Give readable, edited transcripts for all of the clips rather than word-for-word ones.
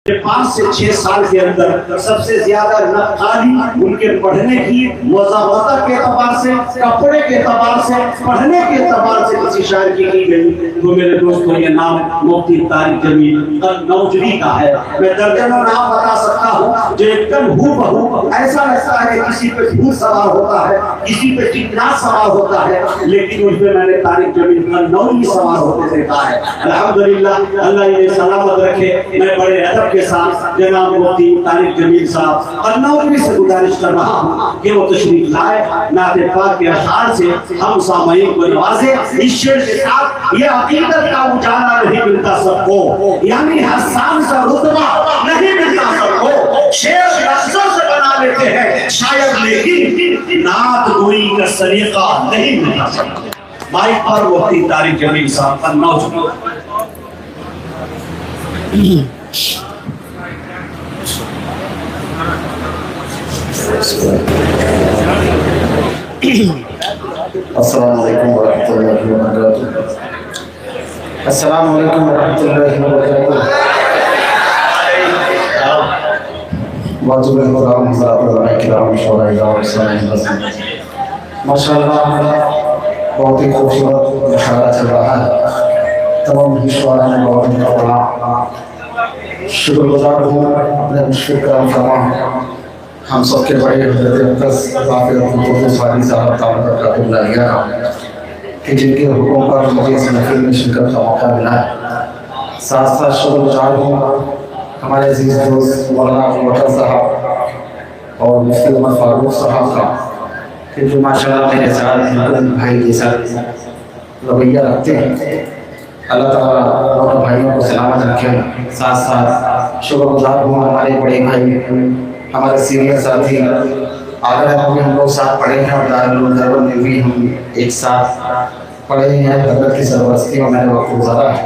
5 سے 6 سال کے اندر سب سے زیادہ نقالی ان کے پڑھنے کی مزاحمت کے اعتبار سے، کپڑے کے اعتبار سے، پڑھنے کے اعتبار سے کسی شاعر کی گئی تو میرے دوستوں یہ نام مفتی طارق جمیل قنوجوی کا ہے۔ میں درجنوں نام بتا سکتا ہوں جو ایک دم ہو بہو ایسا لگتا ہے کسی پہ بھوت سوار ہوتا ہے، کسی پہ چکناس سوار ہوتا ہے، لیکن اس پہ میں نے طارق جمیل قنوجوی سوار ہوتے دیکھا ہے۔ الحمدللہ اللہ انہیں سلامت رکھے۔ میں بڑے ادب کے ساتھ جناب مفتی طارق جمیل صاحب قنوجوی سے گزارش کر رہا ہوں کہ وہ تشریف لائے، نعت پاک کے اشعار سے ہم سامعین کو نوازے۔ اس شعر کے ساتھ یہ عقیدت کا اجالا نہیں ملتا سب کو، یعنی حسان کا رتبہ نہیں ملتا سب کو۔ شعر لفظوں سے بنا لیتے ہیں شاید، لیکن نعت گوئی کا سلیقہ نہیں ملتا سب کو۔ مائک پر مفتی طارق جمیل صاحب قنوجوی۔ السلام علیکم ورحمۃ اللہ وبرکاتہ۔ السلام علیکم ورحمۃ اللہ وبرکاتہ۔ واجب الکرام حضرات علماء کرام شعراء و سامعین ماشاء اللہ بہت ہی خوبصورت مشاعرہ چل رہا ہے۔ تمام شعراء نے بہت ہی پڑھا، شکر گزار ہوں اپنے مشفق کرم فرما ہم سب کے بڑے حضرت اقدس غافر القدوس والی صاحب تعالیٰ برکاتہ اللہ علیہ کہ جن کے حکم پر مجھے اس محفل میں شرکت کا موقع ملا ہے۔ ساتھ ساتھ شکر گزار ہوں ہمارے عزیز دوست مولانا ابو بکر صاحب اور مفتی عمر فاروق صاحب کا کہ جو ماشاءاللہ میرے ساتھ بالکل بھائی کے ساتھ رویہ رکھتے ہیں۔ اللہ تعالیٰ دونوں بھائیوں کو سلامت رکھے۔ ساتھ ساتھ شکر گزار ہوں ہمارے بڑے بھائی، ہمارے سینئر ساتھی عالم میں ہم لوگ ساتھ پڑھے ہیں اور دارالعلوم میں بھی ہم ایک ساتھ پڑھے ہیں۔ حضرت کی سرپرستی میں نے وقت گزارا ہے۔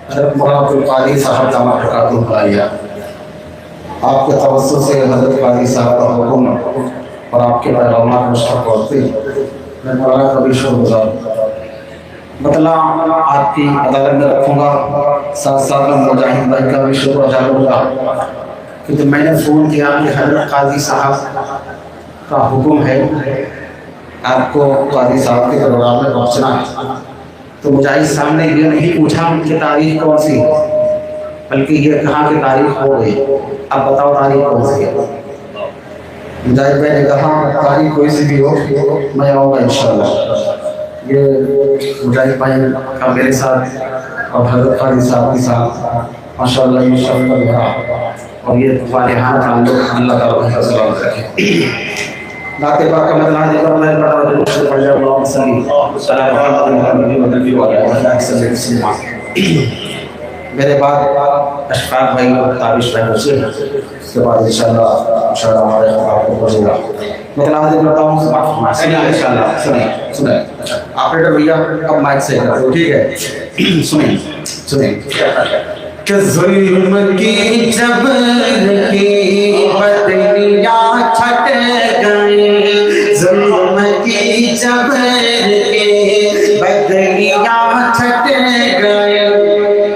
حضرت مولانا عبدالقادری صاحب دامہ برکاتہ اللہ، آپ کے توسط سے حضرت قادری صاحب کا حکم اور آپ کے پیغامات مشتاق پڑھتے میں مولانا کا بھی شکر گزار ہوں۔ مطلع آپ کی عدالت میں رکھوں گا، ساتھ ساتھ میں مجاہد بھائی کا بھی شکر ادا کروں گا کہ جب میں نے فون کیا کہ حضرت قاضی صاحب کا حکم ہے آپ کو قاضی صاحب کے پروگرام میں پہنچنا ہے، تو مجاہد صاحب نے یہ نہیں پوچھا ان کی تاریخ کون سی ہے، بلکہ یہ کہا کہ تاریخ ہو گئی، اب بتاؤ تاریخ کون سی ہے۔ مجاہد بھائی نے کہا تاریخ کوئی سی بھی ہو میں آؤں گا انشاءاللہ۔ یہ مجاہد بھائی کا میرے ساتھ اور حضرت قاضی صاحب کے ساتھ ماشاءاللہ یہ شفقت بھرا اور یہ فاتحہ تعلق اللہ تعالیٰ کا سلام رکھے۔ نعت پاک کا مطلع ہے اللہ تعالیٰ نے سے پڑھ جائے اللہم صلی علی محمد۔ میرے بعد اشفاق بھائی اور تابش بھائی بچے ہیں، اس کے بعد انشاءاللہ ہمارے خطاب کو پڑھے گا۔ مطلع ہے کرتا ہوں سنیں انشاءاللہ سنیں آپریٹر بھیا اب مائک سے کرو ٹھیک ہے، سنیں کہ ظلم کی جبر کی بدلیاں چھٹ گئیں، ظلم کی جبر کی بدلیاں چھٹ گئیں،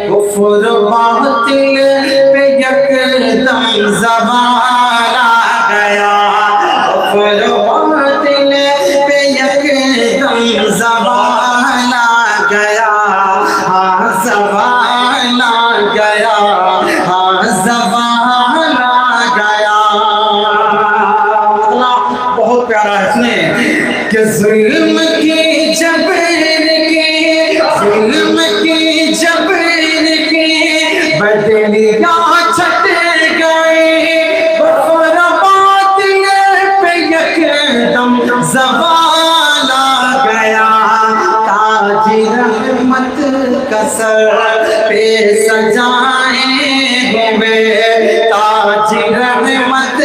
کفر باطل پہ یکدم زوال آ گیا، کفر باطل پہ یکدم زوال آ گیا، ہاں زوال آ گیا، ہاں زوال آ گیا۔ بہت پیارا ہے، سنیں کہ ظلم کی جبر کی، ظلم کی جبر کی بدلیاں چھٹ گئی، کفر باطل پہ یکدم زوال آ گیا، تاج رحمت کا سر پہ سجائے ہوئے، تاج رحمت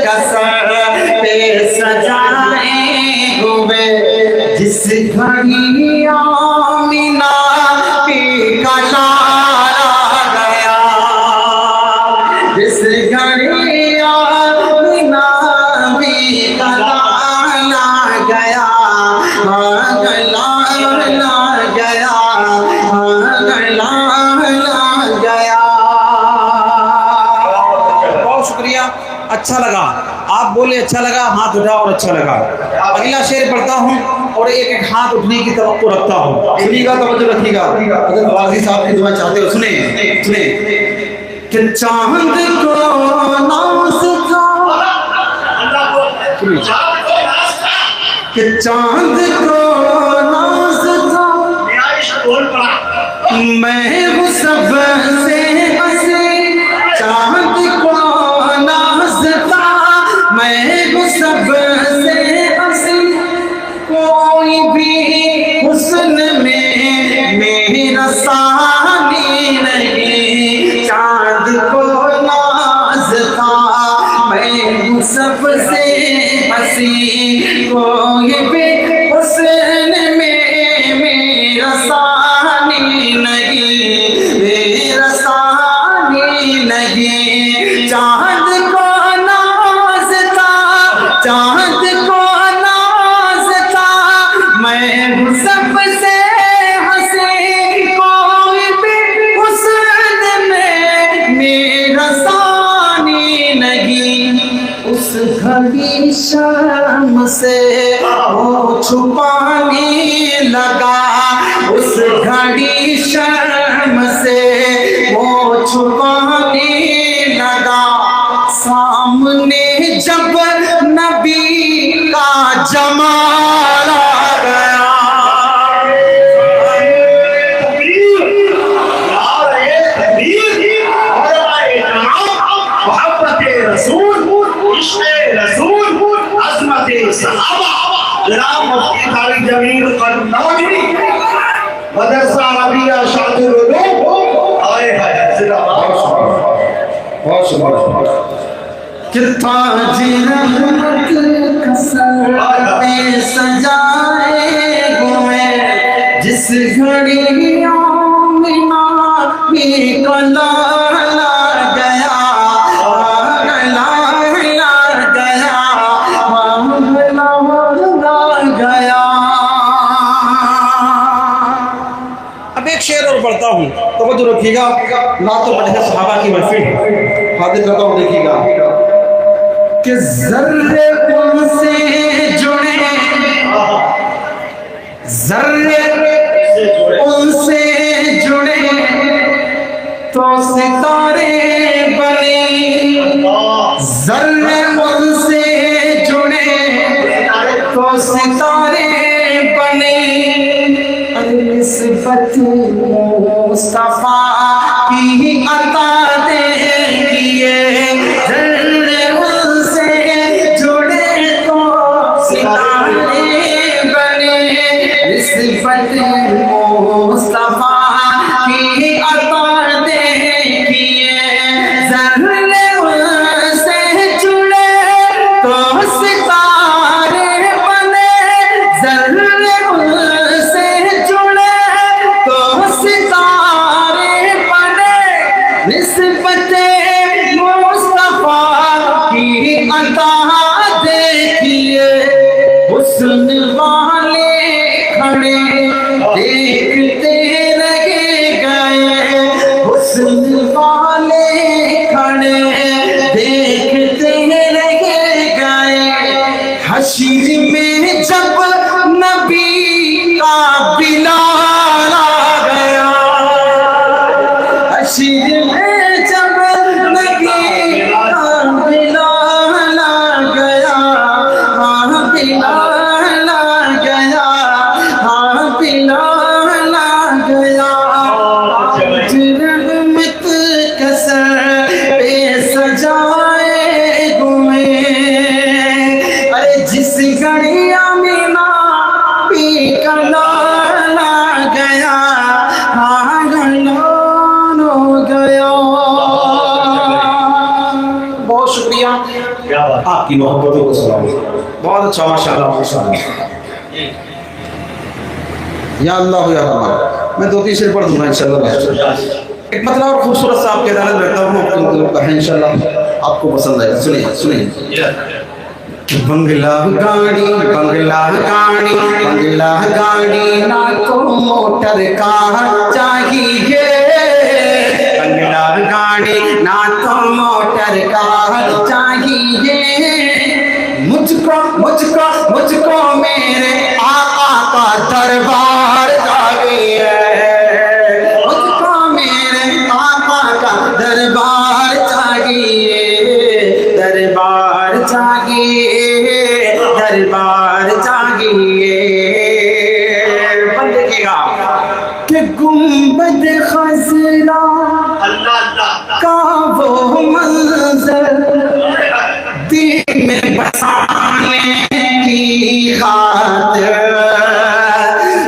کا سر پہ سجائے ہوئے، جس گھڑی آمینہ کی کلال آ گیا، جس گھڑی آمینہ کی کلال آ گیا، ہاں کلال آ گیا، ہاں کلال آ گیا۔ اچھا لگا, آپ بولے اچھا لگا, ہاتھ اٹھا اور اچھا لگا. اگلا شعر پڑھتا ہوں اور ایک ایک ہاتھ اٹھنے کی توقع رکھتا ہوں. سنیے گا, توجہ رکھیے گا. اگر غازی صاحب کی دعا چاہتے ہو سنیں سنیں. کہ چاند کو ناز تھا, کہ چاند کو ناز تھا, میں وہ سب سے ہنسی. چاند کو ناز تھا, میں وہ سب سے ہنسی. کوئی بھی حسن میں میرا ثانی نہیں. چاند کو ناز تھا, میں وہ سب سے ہنسی. کوئی بھی حسن میں میرا ثانی نہیں, میرا ثانی نہیں. چاند کو ناز تھا, چاند کو ناز تھا, میں ہوں سب سے ہنسی. کوئی بھی حسن میں میرا ثانی نہیں. اس گھڑی شرم سے وہ چھپانے لگا, اس گھڑی شرم سے وہ چھپانے لگا. سامنے جب نبی کا جمال آ گیا, محبت رسول, عشق رسول, عظمت صحابہ. جناب مفتی طارق جمیل قرناوی, مدرسہ عربیہ شاطر العلوم. آئے بہت شکریہ. کہ تاج رحمت کا سر پہ سجائے ہوئے, جس گھڑی آمنہ بھی کلا گیا, گیا. اب ایک شعر اور پڑھتا ہوں, توجہ رکھیے گا. نعت و مدح صحابہ کی محفل حاضر کرتا ہوں, دیکھیے گا. کہ ذرے ان سے جڑے, ذرے ان سے جڑے تو ستارے بنے. ذرے ان سے جڑے تو ستارے بنے. نسبت مصطفیٰ کی عطا دیکھیے, ذرے ان سے جڑے تو ستارے بنے. نسبت مصطفیٰ کی عطا دیکھیے, ذرے ان سے جڑے تو ستارے بنے. ذرے ان سے جڑے تو ستارے بنے. نسبت مصطفیٰ کی عطا دیکھیے, حسن والے کھڑے دیکھتے رہ گئے. حسن والے کھڑے دیکھتے رہ گئے. حشر میں جب نبی کا بلال آ گیا, حشر میں جب نبی کا بلال آ گیا. ہاں بلال آ گیا, ہاں بلال آ گیا. رحمت کا سر پہ سجائے ہوئے, ارے جس گھڑی آمینہ پی کا لال آ گیا, ہاں لال ہو گیا. بہت شکریہ آپ کی محبتوں کو سلام. بہت اچھا, ماشاء اللہ ماشاء اللہ. یا اللہ یا رحمان. میں 2-3 شعر پڑھ دوں گا انشاءاللہ. ایک مطلب اور خوبصورت سا آپ کے عدالت بیٹھتا ہوں, انشاءاللہ آپ کو پسند آئے گا. سنیے سنیے. بنگلہ گاڑی بنگلہ گاڑی بنگلہ گاڑی نہ تو موٹر کار چاہیے. بنگلہ گاڑی نہ تو موٹر کار چاہیے. چاہیے مجھ کو میرے آقا کا دربار چاہیے مجھ کو میرے آقا کا دربار چاہیے دربار چاہیے دربار چاہیے بند دیکھیے گا کہ گنبد خضرا کا وہ منظر دل میں بسانے کی خاطر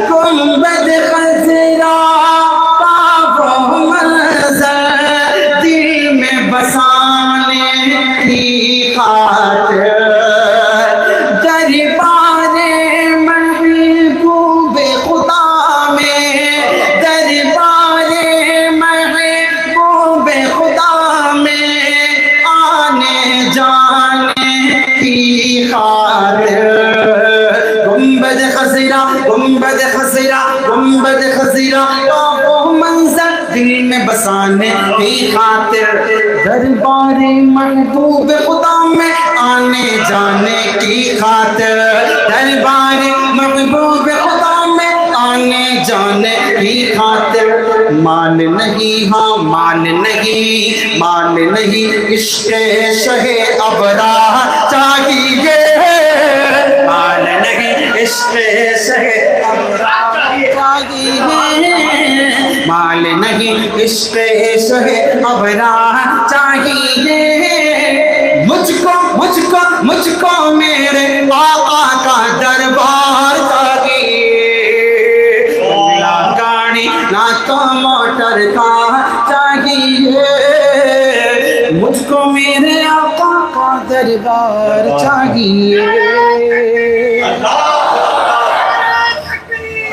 گنبد خضرا کا وہ منظر دل میں بسانے کی خاطر دربار محبوب خدا میں دربار محبوب خدا میں آنے جانے کی خاطر گنبد خضرا کا وہ منظر دل میں بسانے کی خاطر دربار محبوب خدا میں آنے جانے کی خاطر دربار محبوب خدا میں آنے جانے کی خاطر مان نہیں ہاں مان نہیں عشق شہ ابرار چاہیے مان نہیں عشق شہ ابرار چاہیے مال نہیں عشق شہ ابرار چاہیے مجھ کو میرے آقا کا دربار چاہیے نہ گاڑی نہ تو موٹر کا چاہیے مجھ کو میرے آقا کا دربار چاہیے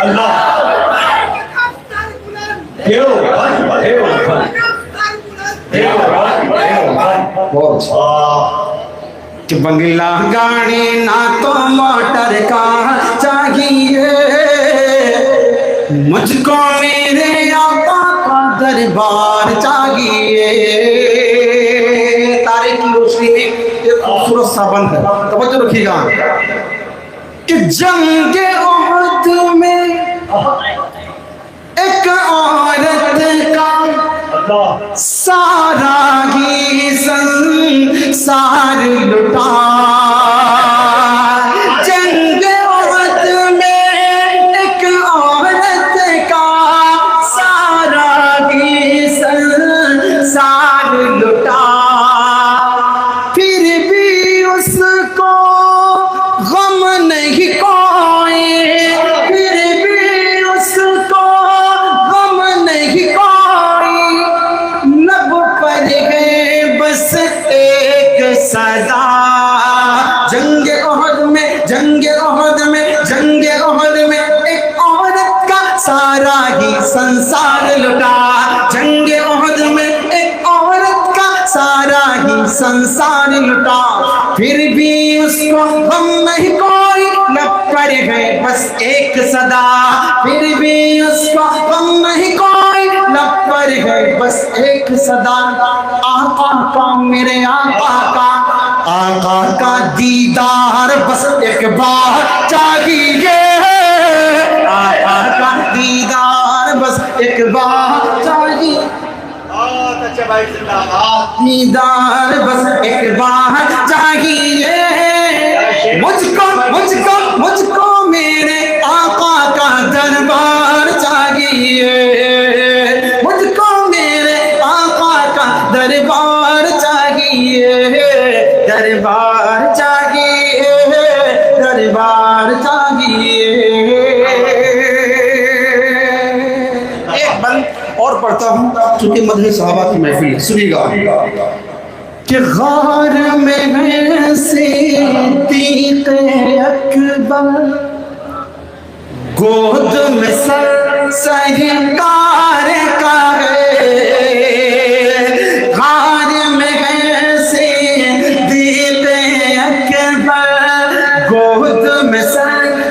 اللہ کہ بنگلہ گاڑی نہ تو موٹر کا چاہیے مجھ کو میرے آقا کا دربار چاہیے تاریخ کی روشنی میں ایک خوبصورت سا بند ہے توجہ رکھیے گا کہ جنگ احد میں ایک عورت کا سارا ہی سنسار لٹا جنگ احد میں ایک عورت کا سارا ہی سنسار لٹا پھر بھی اس کو غم نہیں کوئی پھر بھی اس کو غم نہیں کوئی لب پر ہے بس ایک سزا جنگ احد میں ایک عورت کا سارا ہی سنسار لٹا جنگ احد میں ایک عورت کا سارا ہی سنسار لٹا پھر بھی اس کو غم نہیں کوئی لب پر ہے بس ایک صدا پھر بھی اس کو غم نہیں کوئی لب پر ہے بس ایک صدا آقا کا میرے آقا کا دیدار بس ایک بار چاہیے آقا کا دیدار بس ایک بار چاہیے دیدار بس ایک بار چاہیے مجھ کو میرے آقا کا دربار چاہیے مجھ کو میرے آقا کا دربار چاہیے دربار چاہیے دربار چاہیے ایک بند اور پڑھتا ہوں چونکہ مدح صحابہ کی محفل ہے سنیے گا کہ غار میں ہے صدیق اکبر گود میں سرکار کا ہے غار میں ہے صدیق اکبر گود میں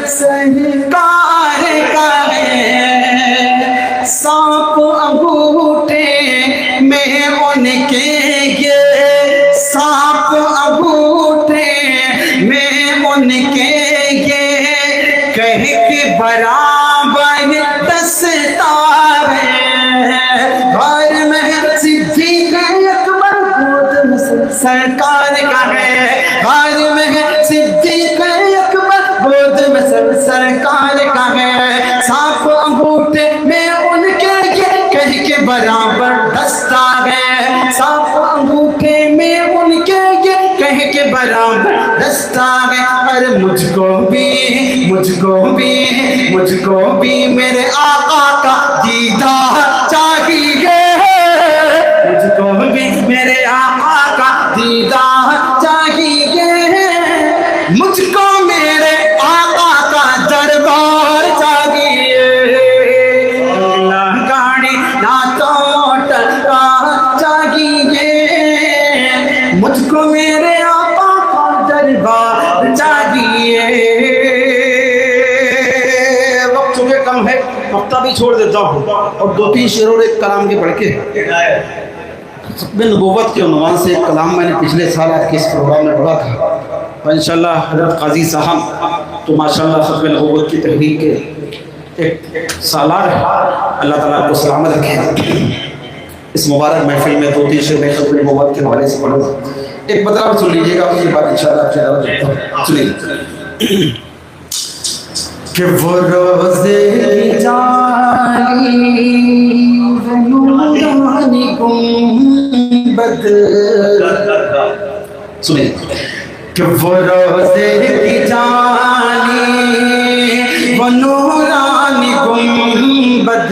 سرکار کا ہے سانپ انگوٹھے میں ان کے یہ سانپ انگوٹھے کہہ کے برابر دستار غار میں صدیق اکبر گود میں سرکار کا ہے غار میں صدیق اکبر گود میں سرکار کا ہے سانپ انگوٹھے میں ان کے کہہ کے برابر دستار ہے سانپ انگوٹھے میں ان کے کہہ کے برابر دستار ہے اور مجھ کو بھی میرے آقا کا دیدار چاہیے مجھ کو بھی میرے آقا کا دیدار چاہیے مجھ کو میرے آقا کا دربار چاہیے نہ گاڑی نہ تو موٹر کار چاہیے مجھ کو میرے آقا کا دربار چاہیے وقت چونکہ کم ہے وقتہ بھی چھوڑ دیتا ہوں اور 2-3 شعروں ایک کلام کے پڑھ کے ختم نبوت کے عنوان سے ایک کلام میں نے پچھلے سال آپ کے اس پروگرام میں پڑھا تھا اور انشاءاللہ حضرت قاضی صاحب تو ماشاءاللہ ختم نبوت کی تحریک کے ایک سالار ہے اللہ تعالیٰ کو سلامت رکھے اس مبارک محفل میں 2-3 شعر میں ختم نبوت کے حوالے سے پڑھوں ایک مطلب سن لیجیے گا اس کے بعد انشاءاللہ آپ سے سنیے کہ وہ روزے کی جالی نورانی گنبد سنیے کہ وہ روزے کی جالی وہ نورانی گنبد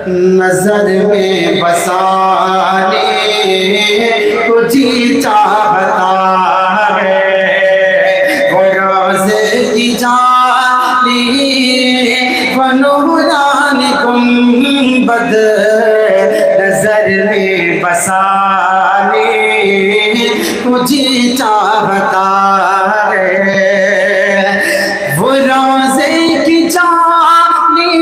نظر میں بسانے کو جی چاہتا ہے وہ روزے کی جالی وہ نورانی گنبد نظر میں بسانے کو جی چاہتا ہے وہ روزے کی جالی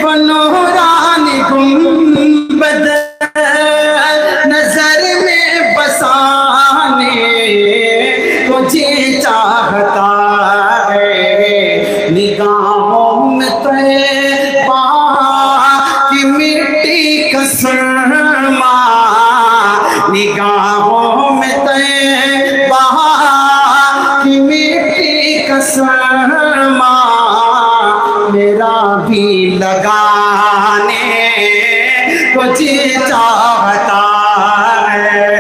وہ نورانی گنبد نظر میں بسانے کو جی چاہتا ہے نگاہوں میں طیبہ کی مٹی کا سرما نگاہوں میں طیبہ کی مٹی کا سرما میرا بھی لگانے کو جی چاہتا ہے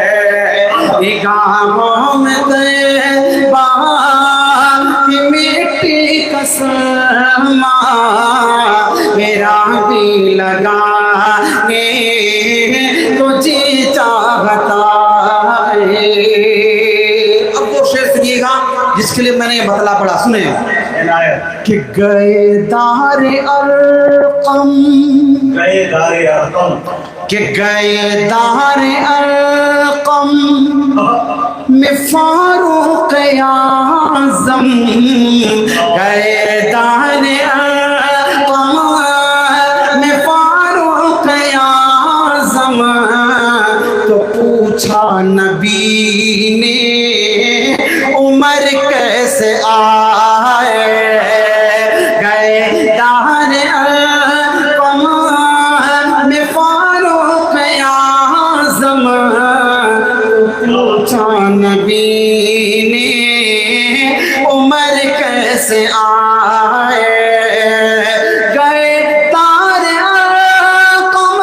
نگاہوں میں طیبہ کی مٹی کا سرما میرا بھی لگانے کو جی چاہتا ہے اب وہ شعر سنیے گا جس کے لیے میں نے یہ بتلا پڑا سنیں کہ گئے دار ارقم کہ گئے دار ارقم میں فاروق اعظم گئے دار ارقم میں فاروق اعظم تو پوچھا نبی نے عمر کیسے آئے گئے دار ارقم میں فاروق اعظم پوچھا نبی نے عمر کیسے آئے گئے دار ارقم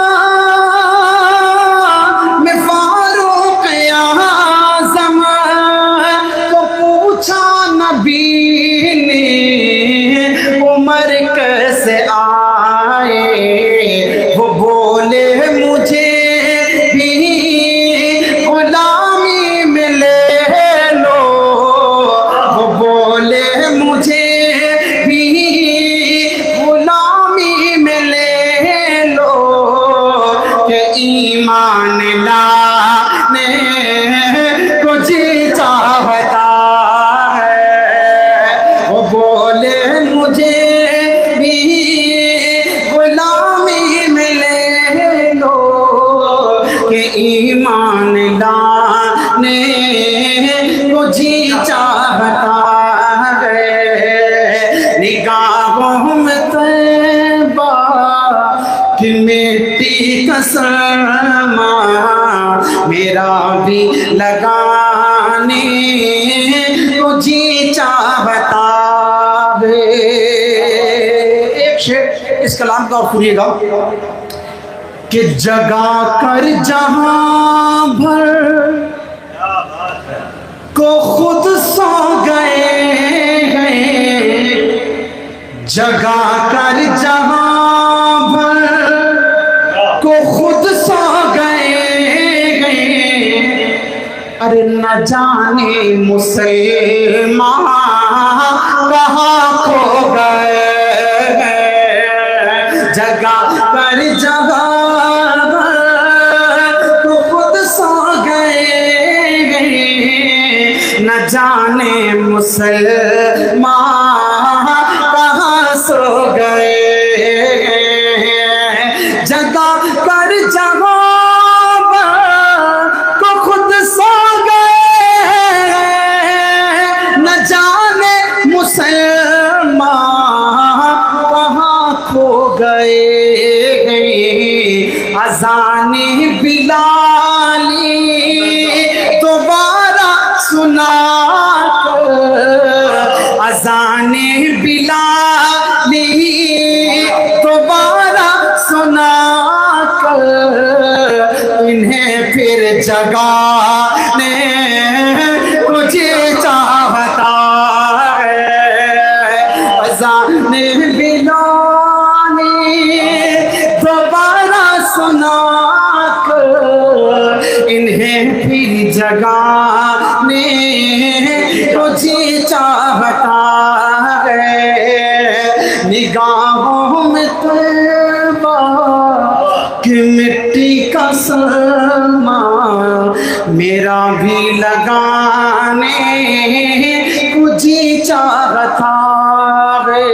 میں فاروق اعظم تو پوچھا نبی نے عمر کیسے آئے وہ بولے مجھے بھی غلامی میں لے لو وہ بولے مجھے بھی غلامی میں لے لو کہ ایمان لانے کو جی چاہتا ہے وہ بولے مجھے بھی غلامی میں لے لو میں طیبہ کی مٹی کا سرما میرا بھی لگانے کو جی چاہتا ہے. ایک شعر اس کلام کا اور سنیے گا کہ جگا کر جہاں بھر کو خود سو گئے ہیں, جگا کر جہاں بھر کو خود سو گئے ہیں. ارے نہ جانے مسلمان کہاں کھو گئے, جگا کر جگہ تو خود سو گئے, نہ جانے مسلمان کہاں سو گئے. جگہ کر جگہ کو خود سو گئے, نہ جانے مسلمان کہاں کھو گئے. اذان بلالی دوبارہ سنا کر, اذان بلالی دوبارہ سنا کر انہیں پھر جگانے مجھے چاہتا ہے. اذان بلالی دوبارہ سنا کر انہیں پھر جگانے مجھے چاہتا ہے. نگاہوں میں طیبہ کی مٹی کا سرما میرا بھی لگانے مجھے چاہتا ہے.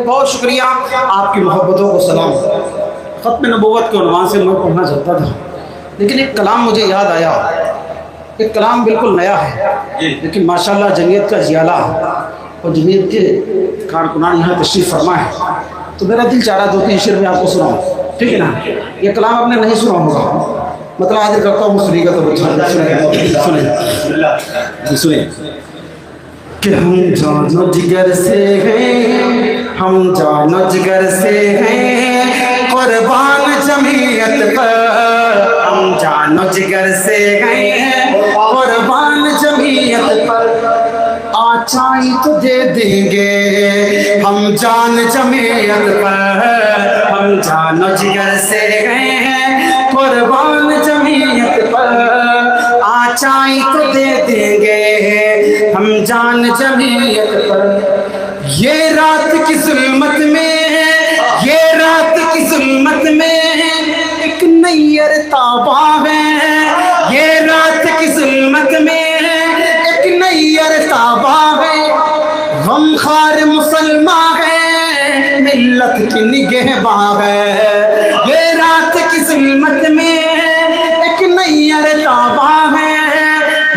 بہت شکریہ, آپ کی محبتوں کو سلام. ختم نبوت کے عنوان سے میں پڑھنا چاہتا تھا, لیکن ایک کلام مجھے یاد آیا. ایک کلام بالکل نیا ہے, لیکن ماشاءاللہ جمعیت کا زیالہ اور جمعیت کے کارکنان یہاں تشریف فرما ہے, تو میرا دل چاہ رہا 2-3 شعر میں آپ کو سناؤں, ٹھیک ہے نا. یہ کلام آپ نے نہیں سنا ہوگا, مطلب حاضر کرتا ہوں, سنیے گا تو سنیں کہ ہم جان و جگر سے ہیں, ہم جان و جگر سے ہیں قربان جمعیت پر, ہم جان و جگر سے ہیں قربان جمعیت پر. آچائی تو دے دیں گے ہم جان جمعیت پر, ہم جان و جگر سے ہیں قربان جمعیت پر. آچائی تو دے دیں گے ہم جان جمعیت پر. یہ رات کی ظلمت میں, یہ رات کی ظلمت میں ایک نیر تاباں ہے, یہ رات کی ظلمت میں ایک نیر تاباں ہے. غمخوار مسلمان ہے ملت کی نگہباں ہے, یہ رات کی ظلمت میں ایک نیر تاباں ہے.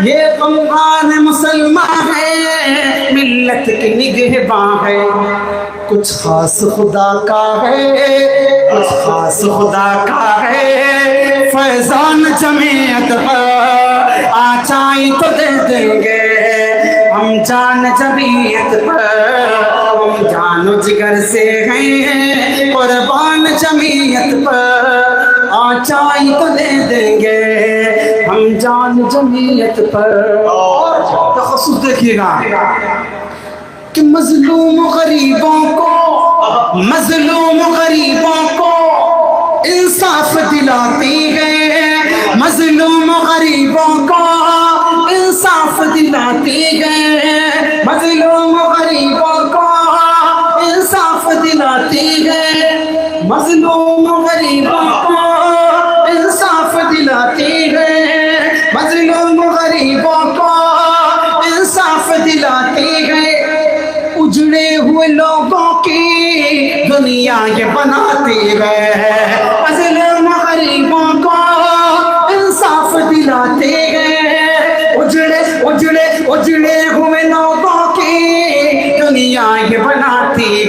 یہ غمخوار مسلمان ہے ملت کی نگہباں ہے. کچھ خاص خدا کا ہے, کچھ خاص خدا کا ہے فیضان جمعیت پر. آچائی تو دے دیں گے ہم جان جمعیت پر, ہم جان و جگر سے ہیں قربان جمعیت پر. آچائی تو دے دیں گے ہم جان جمعیت پر. اور تخصص دیکھیے گا کہ مظلوم غریبوں کو, مظلوم غریبوں کو انصاف دلاتی ہے, مظلوم غریبوں کو انصاف دلاتی ہے, مظلوم غریبوں کو انصاف دلاتی ہے, مظلوم غریبوں کو انصاف دلاتی ہے, مظلوم غریبوں کو انصاف دلاتی ہے. اجڑے ہوئے لوگوں کی دنیا یہ بناتی ہے, مظلوم غریبوں کو انصاف دلاتی ہے. اجڑے ہوئے لوگوں کی دنیا یہ بناتی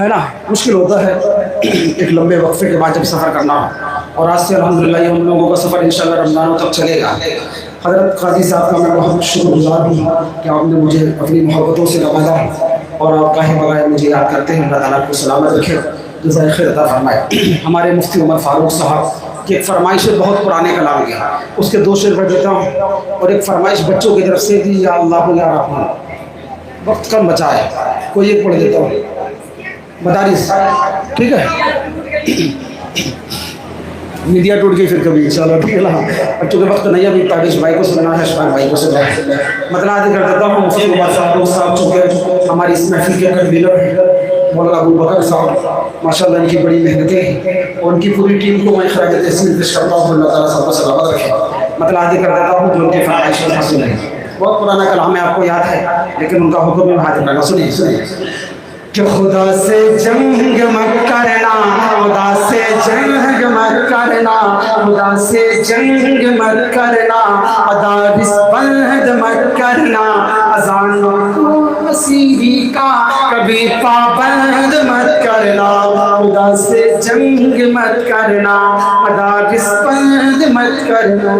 ہے نا مشکل ہوتا ہے ایک لمبے وقفے کے بعد جب سفر کرنا ہو، اور آج سے الحمدللہ یہ ہم لوگوں کا سفر انشاءاللہ رمضانوں تک چلے گا۔ حضرت قاضی صاحب کا میں بہت شکر گزار ہوں کہ آپ نے مجھے اپنی محبتوں سے نوازا اور آپ کہے بغیر مجھے یاد کرتے ہیں۔ اللہ تعالیٰ کو سلامت رکھے، جزائے خیر عطا فرمائے۔ ہمارے مفتی عمر فاروق صاحب کی ایک فرمائش ہے بہت پرانے کلام کی، اس کے 2 شعر پڑھ دیتا ہوں، اور ایک فرمائش بچوں کی طرف سے تھی، یا اللہ یا رحمان، وقت کم بچا ہے، کوئی ایک پڑھ دیتا ہوں مدارس، ٹھیک ہے؟ میڈیا ٹوٹ گئی پھر کبھی انشاءاللہ، ٹھیک ہے نا؟ بچوں کے وقت نہیں، ابھی تابش بھائی کو سننا ہے، شفاق بھائی کو سننا ہے۔ مطلب آج کر دیتا ہوں مفتی عمر فاروق صاحب چونکہ ہماری اس محفل کے کنوینر ہیں، مولانا ابو بکر صاحب، ماشاءاللہ ان کی بڑی محنتیں ہیں، اور ان کی پوری ٹیم کو میں خراج تحسین پیش کرتا ہوں۔ اللہ تعالیٰ سب کو سلامت رکھے۔ مطلب آج کر دیتا ہوں جو ان کی فرمائش حاصل ہے، بہت پرانا کلام ہے، آپ کو یاد ہے، لیکن ان کا حکم میں حاضر کرنا، سنیے سنیے کہ خدا سے جنگ مت کرنا، خدا سے جنگ مت کرنا، خدا سے جنگ مت کرنا، مدارس بند مت کرنا، اذانوں کو مسیحی کا کبھی پابند مت کرنا، خدا سے جنگ مت کرنا، مدارس بند مت کرنا۔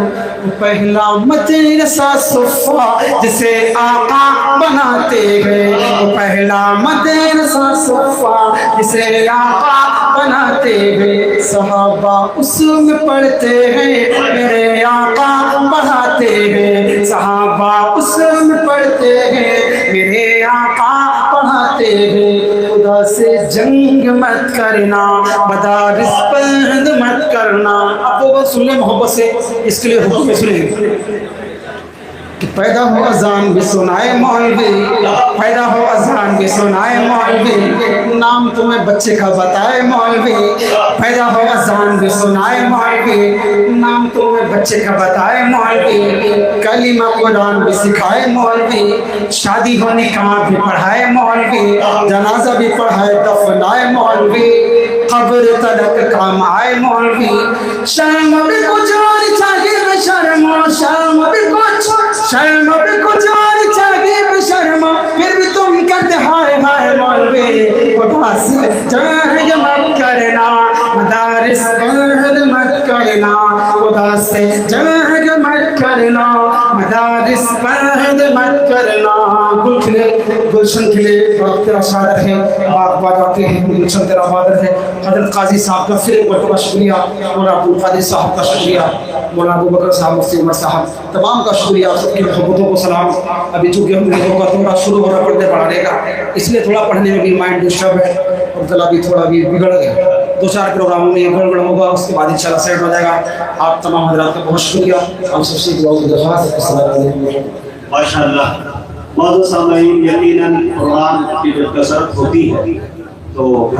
پہلا مدرسہ صفا جسے آقا بناتے ہیں، پہلا مدرسہ صفا جسے آقا بناتے ہیں، صحابہ اس میں پڑھتے ہیں، میرے آقا پڑھاتے ہیں، صحابہ اس میں پڑھتے ہیں، میرے آقا پڑھاتے ہیں۔ خدا سے جنگ مت کرنا، مدارس بند مت کرنا۔ آپ وہ سن لیں محبت سے، اس کے لیے حکم میں سنیں کہ پیدا ہو اذان بھی سنائے مولوی، پیدا ہو اذان بھی سنائے مولوی، نام تمہیں بچے کا بتائے مولوی، پیدا ہو اذان بھی سنائے مولوی، نام تمہیں بچے کا بتائے مولوی، کلمہ قرآن بھی سکھائے مولوی، شادی ہو نکاح بھی پڑھائے مولوی، جنازہ بھی پڑھائے دفنائے مولوی، قبر تلک کام آئے مولوی، شرم بھی کچھ اور چاہیے شرم، شرم بھی کچھ، شرم بھی کچھ اور چاہیے شرم، پھر بھی تم کرتے ہائے ہائے مولوی، خدا سے جنگ مت کرنا، مدارس بند مت کرنا، خدا سے جنگ مت کرنا، مدارس بند مت کرنا۔ گل کھلے گلشن کھلے، وقت تیرا شادر ہے، باغ باغاتے ہیں، گلشن تیرا بادر ہے۔ حضرت قاضی صاحب کا پھر ایک مرتبہ شکریہ، مولانا عبد القادر صاحب کا شکریہ، مولانا ابو بکر صاحب، مفتی عمر صاحب، تمام کا شکریہ، سب کی محبتوں کو سلام۔ ابھی چونکہ ہم لوگوں کا تھوڑا شروع ہو رہا پڑھنے پڑھانے کا، اس لیے تھوڑا پڑھنے میں بھی مائنڈ ڈسٹرب ہے اور گلا بھی تھوڑا بھی بگڑ گیا، 2-4 پروگراموں میں گڑبڑ ہوگا، اس کے بعد انشاءاللہ سیٹ ہو جائے گا۔ آپ تمام حضرات کا بہت شکریہ، ہم سب سے دعا کی درخواست ہے۔ السلام علیکم۔ ماشاءاللہ معزز سامعین، یقیناً قرآن کی جب کثرت ہوتی ہے تو